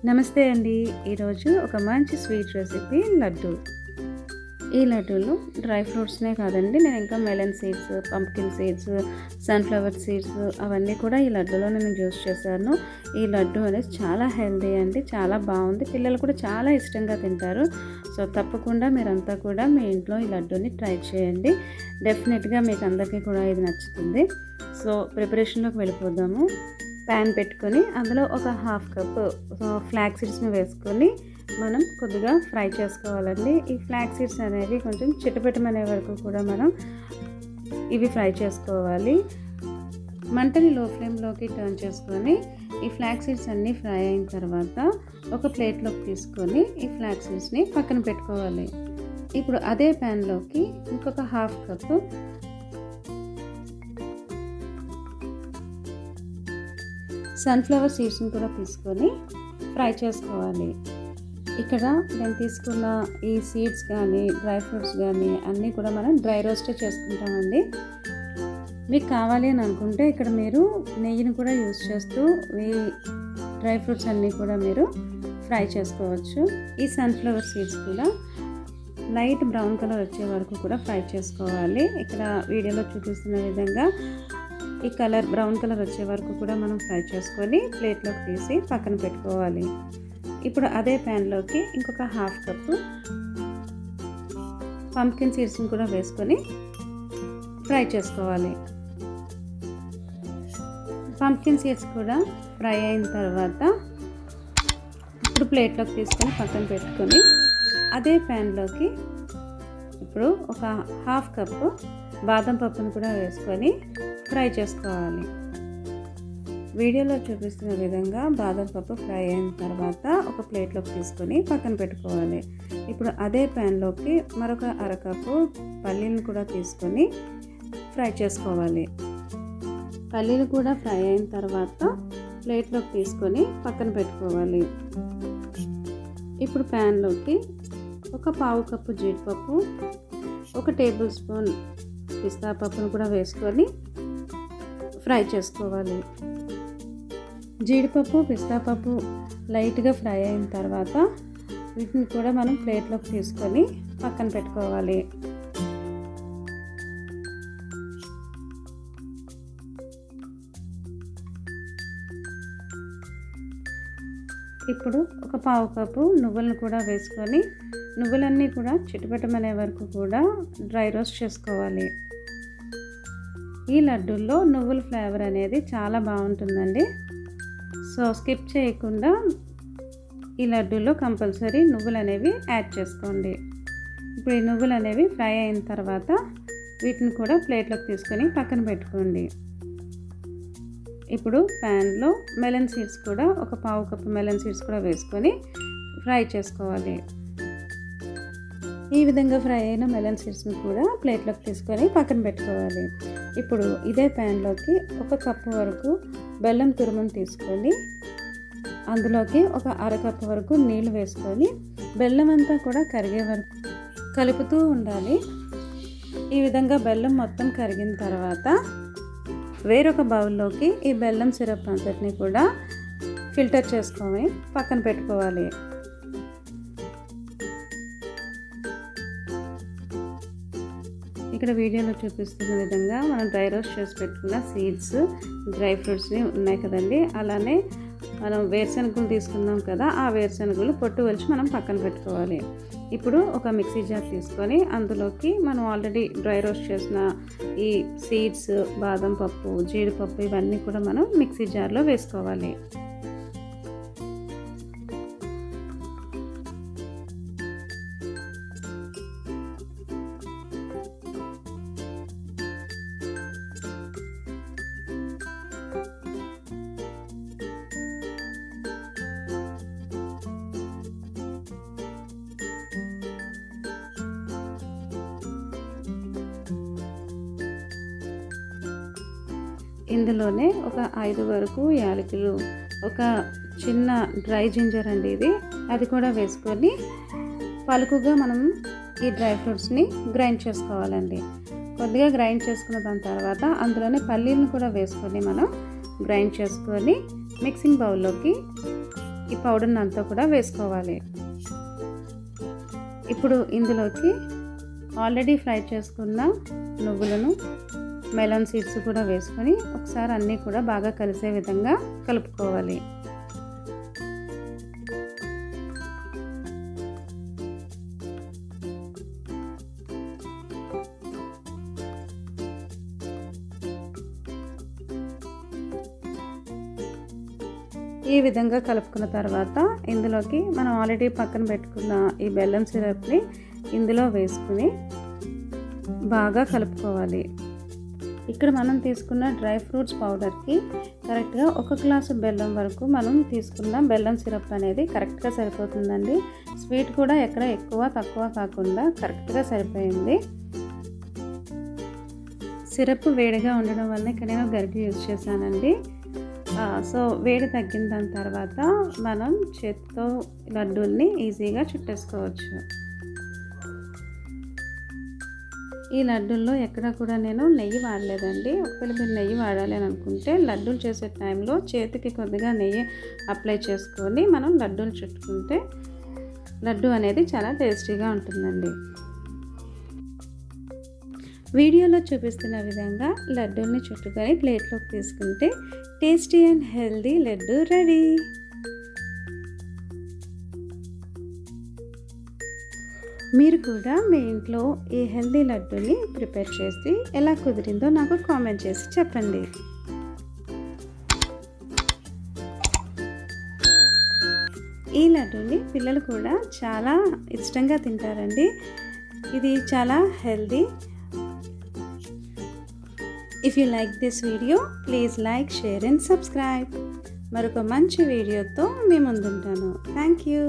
నమస్తే అండి. ఈరోజు ఒక మంచి స్వీట్ రెసిపీ లడ్డు. ఈ లడ్డూలో డ్రై ఫ్రూట్స్నే కాదండి, నేను ఇంకా melon seeds, pumpkin seeds, sunflower seeds అవన్నీ కూడా ఈ లడ్డూలో నేను యూస్ చేశాను. ఈ లడ్డు అనేది చాలా హెల్దీ అండి, చాలా బాగుంది. పిల్లలు కూడా చాలా ఇష్టంగా తింటారు. సో తప్పకుండా మీరంతా కూడా మీ ఇంట్లో ఈ లడ్డూని ట్రై చేయండి. డెఫినెట్గా మీకు అందరికీ కూడా ఇది నచ్చుతుంది. సో ప్రిపరేషన్లోకి వెళ్ళిపోదాము. ప్యాన్ పెట్టుకొని అందులో ఒక హాఫ్ కప్ ఫ్లాక్స్ సీడ్స్ని వేసుకొని మనం కొద్దిగా ఫ్రై చేసుకోవాలండి. ఈ ఫ్లాక్స్ సీడ్స్ అనేవి కొంచెం చిటపెట్టమనే వరకు కూడా మనం ఇవి ఫ్రై చేసుకోవాలి. మంటని లో ఫ్లేమ్లోకి టర్న్ చేసుకొని ఈ ఫ్లాక్స్ సీడ్స్ అన్నీ ఫ్రై అయిన తర్వాత ఒక ప్లేట్లోకి తీసుకొని ఈ ఫ్లాక్స్ సీడ్స్ని పక్కన పెట్టుకోవాలి. ఇప్పుడు అదే ప్యాన్లోకి ఇంకొక హాఫ్ కప్ సన్ఫ్లవర్ సీడ్స్ని కూడా తీసుకొని ఫ్రై చేసుకోవాలి. ఇక్కడ నేను తీసుకున్న ఈ సీడ్స్ కానీ డ్రై ఫ్రూట్స్ కానీ అన్నీ కూడా మనం డ్రై రోస్టే చేసుకుంటామండి. మీకు కావాలి అని అనుకుంటే ఇక్కడ మీరు నెయ్యిని కూడా యూస్ చేస్తూ ఈ డ్రై ఫ్రూట్స్ అన్నీ కూడా మీరు ఫ్రై చేసుకోవచ్చు. ఈ సన్ఫ్లవర్ సీడ్స్ కూడా లైట్ బ్రౌన్ కలర్ వచ్చే వరకు కూడా ఫ్రై చేసుకోవాలి. ఇక్కడ వీడియోలో చూపిస్తున్న విధంగా ఈ కలర్ బ్రౌన్ కలర్ వచ్చే వరకు కూడా మనం ఫ్రై చేసుకొని ప్లేట్లోకి తీసి పక్కన పెట్టుకోవాలి. ఇప్పుడు అదే ప్యాన్లోకి ఇంకొక హాఫ్ కప్పు పంప్కిన్ సీడ్స్ని కూడా వేసుకొని ఫ్రై చేసుకోవాలి. పంప్కిన్ సీడ్స్ కూడా ఫ్రై అయిన తర్వాత ఇప్పుడు ప్లేట్లోకి తీసుకొని పక్కన పెట్టుకొని అదే ప్యాన్లోకి ఇప్పుడు ఒక హాఫ్ కప్పు బాదం పప్పును కూడా వేసుకొని ఫ్రై చేసుకోవాలి. వీడియోలో చూపిస్తున్న విధంగా బాదం పప్పు ఫ్రై అయిన తర్వాత ఒక ప్లేట్లోకి తీసుకొని పక్కన పెట్టుకోవాలి. ఇప్పుడు అదే ప్యాన్లోకి మరొక అరకప్పు పల్లీలను కూడా తీసుకొని ఫ్రై చేసుకోవాలి. పల్లీలు కూడా ఫ్రై అయిన తర్వాత ప్లేట్లోకి తీసుకొని పక్కన పెట్టుకోవాలి. ఇప్పుడు ప్యాన్లోకి ఒక పావు కప్పు జీడిపప్పు, ఒక టేబుల్ స్పూన్ పిస్తా పప్పును కూడా వేసుకొని ఫ్రై చేసుకోవాలి. జీడిపప్పు పిస్తా పప్పు లైట్గా ఫ్రై అయిన తర్వాత వీటిని కూడా మనం ప్లేట్లోకి తీసుకొని పక్కన పెట్టుకోవాలి. ఇప్పుడు ఒక పావు కప్పు నువ్వులను కూడా వేసుకొని నువ్వులన్నీ కూడా చిటపటమనే వరకు కూడా డ్రై రోస్ట్ చేసుకోవాలి. ఈ లడ్డూల్లో నువ్వుల ఫ్లేవర్ అనేది చాలా బాగుంటుందండి. సో స్కిప్ చేయకుండా ఈ లడ్డూల్లో కంపల్సరీ నువ్వులు అనేవి యాడ్ చేసుకోండి. ఇప్పుడు ఈ నువ్వులు అనేవి ఫ్రై అయిన తర్వాత వీటిని కూడా ప్లేట్లోకి తీసుకొని పక్కన పెట్టుకోండి. ఇప్పుడు ప్యాన్లో మెలన్ సీడ్స్ కూడా ఒక పావు కప్పు మెలన్ సీడ్స్ కూడా వేసుకొని ఫ్రై చేసుకోవాలి. ఈ విధంగా ఫ్రై అయిన మెలన్ సీడ్స్ని కూడా ప్లేట్లోకి తీసుకొని పక్కన పెట్టుకోవాలి. ఇప్పుడు ఇదే ప్యాన్లోకి ఒక కప్పు వరకు బెల్లం తురుమును తీసుకొని అందులోకి ఒక అరకప్పు వరకు నీళ్లు వేసుకొని బెల్లం అంతా కూడా కరిగే వరకు కలుపుతూ ఉండాలి. ఈ విధంగా బెల్లం మొత్తం కరిగిన తర్వాత వేరొక బౌల్లోకి ఈ బెల్లం సిరప్ అంతటిని కూడా ఫిల్టర్ చేసుకొని పక్కన పెట్టుకోవాలి. ఇక్కడ వీడియోలో చూపిస్తున్న విధంగా మనం డ్రై రోస్ట్ చేసి పెట్టుకున్న సీడ్స్ డ్రై ఫ్రూట్స్ని ఉన్నాయి కదండి. అలానే మనం వేరుశనగలు తీసుకున్నాం కదా, ఆ వేరుశనగలు పొట్టు వలిచి మనం పక్కన పెట్టుకోవాలి. ఇప్పుడు ఒక మిక్సీ జార్ తీసుకొని అందులోకి మనం ఆల్రెడీ డ్రై రోస్ట్ చేసిన ఈ సీడ్స్, బాదం పప్పు, జీడిపప్పు ఇవన్నీ కూడా మనం మిక్సీ జార్లో వేసుకోవాలి. ఇందులోనే ఒక 5 వరకు యాలకులు, ఒక చిన్న డ్రై జింజర్ అండి ఇది, అది కూడా వేసుకొని పలుకుగా మనం ఈ డ్రై ఫ్రూట్స్ని గ్రైండ్ చేసుకోవాలండి. కొద్దిగా గ్రైండ్ చేసుకున్న దాని తర్వాత అందులోనే పల్లీలను కూడా వేసుకొని మనం గ్రైండ్ చేసుకొని మిక్సింగ్ బౌల్లోకి ఈ పౌడర్ని అంతా కూడా వేసుకోవాలి. ఇప్పుడు ఇందులోకి ఆల్రెడీ ఫ్రై చేసుకున్న నువ్వులను, మెలన్ సీడ్స్ కూడా వేసుకొని ఒకసారి అన్నీ కూడా బాగా కలిసే విధంగా కలుపుకోవాలి. ఈ విధంగా కలుపుకున్న తర్వాత ఇందులోకి మనం ఆల్రెడీ పక్కన పెట్టుకున్న ఈ బెల్లం సిరప్ని ఇందులో వేసుకుని బాగా కలుపుకోవాలి. ఇక్కడ మనం తీసుకున్న డ్రై ఫ్రూట్స్ పౌడర్కి కరెక్ట్గా 1 గ్లాసు బెల్లం వరకు మనం తీసుకున్న బెల్లం సిరప్ అనేది కరెక్ట్గా సరిపోతుందండి. స్వీట్ కూడా ఎక్కడ ఎక్కువ తక్కువ కాకుండా కరెక్ట్గా సరిపోయింది. సిరప్ వేడిగా ఉండడం వల్ల ఇక్కడ నేను గరిటె యూజ్ చేశానండి. సో వేడి తగ్గిన దాని తర్వాత మనం చేతితో లడ్డూల్ని ఈజీగా చుట్టేసుకోవచ్చు. ఈ లడ్డూల్లో ఎక్కడ కూడా నేను నెయ్యి వాడలేదండి. ఒకవేళ మీరు నెయ్యి వాడాలి అని అనుకుంటే లడ్డూలు చేసే టైంలో చేతికి కొద్దిగా నెయ్యి అప్లై చేసుకొని మనం లడ్డూలు చుట్టుకుంటే లడ్డు అనేది చాలా టేస్టీగా ఉంటుందండి. వీడియోలో చూపిస్తున్న విధంగా లడ్డూల్ని చుట్టుకొని ప్లేట్లోకి తీసుకుంటే tasty and healthy laddu ready. మీరు కూడా మీ ఇంట్లో ఈ హెల్దీ లడ్డూని ప్రిపేర్ చేసి ఎలా కుదిరిందో నాకు కామెంట్ చేసి చెప్పండి. ఈ లడ్డూని పిల్లలు కూడా చాలా ఇష్టంగా తింటారండి. ఇది చాలా healthy. If you like this video, please like, share and subscribe. మరొక మంచి వీడియోతో మీ ముందుంటాను. Thank you.